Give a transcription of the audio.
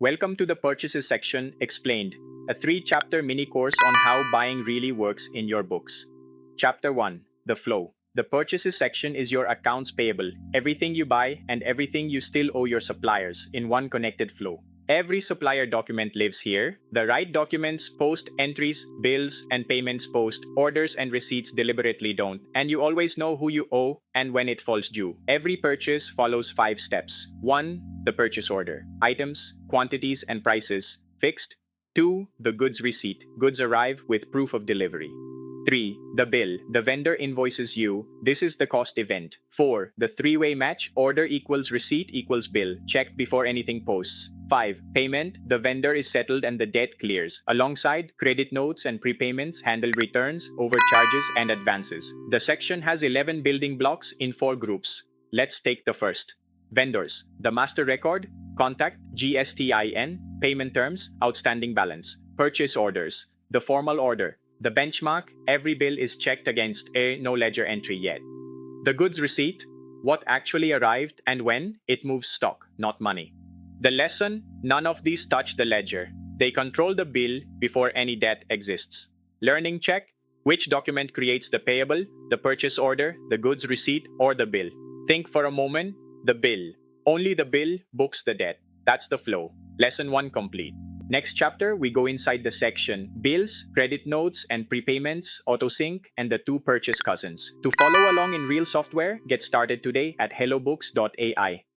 Welcome to the Purchases section explained, a 3-chapter mini course on how buying really works in your books. Chapter 1. The Flow. The Purchases section is your accounts payable, everything you buy and everything you still owe your suppliers in one connected flow. Every supplier document lives here. The right documents post entries, bills and payments post, orders and receipts deliberately don't, and you always know who you owe and when it falls due. Every purchase follows 5 steps. 1. The purchase order. Items, quantities and prices fixed. 2. The goods receipt. Goods arrive with proof of delivery. 3. The bill. The vendor invoices you. This is the cost event. 4. The three-way match. Order equals receipt equals bill. Checked before anything posts. 5. Payment. The vendor is settled and the debt clears. Alongside, credit notes and prepayments handle returns, overcharges, and advances. The section has 11 building blocks in 4 groups. Let's take the first. Vendors. The master record. Contact. GST payment terms. Outstanding balance. Purchase orders. The formal order. The benchmark. Every bill is checked against no ledger entry yet. The goods receipt. What actually arrived and when. It moves stock, not money. The lesson. None of these touch the ledger. They control the bill before any debt exists. Learning check. Which document creates the payable, the purchase order, the goods receipt, or the bill? Think for a moment. The bill. Only the bill books the debt. That's the flow. Lesson 1 complete. Next chapter, we go inside the section Bills, Credit Notes and Prepayments, AutoSync, and the 2 purchase cousins. To follow along in real software, get started today at HelloBooks AI.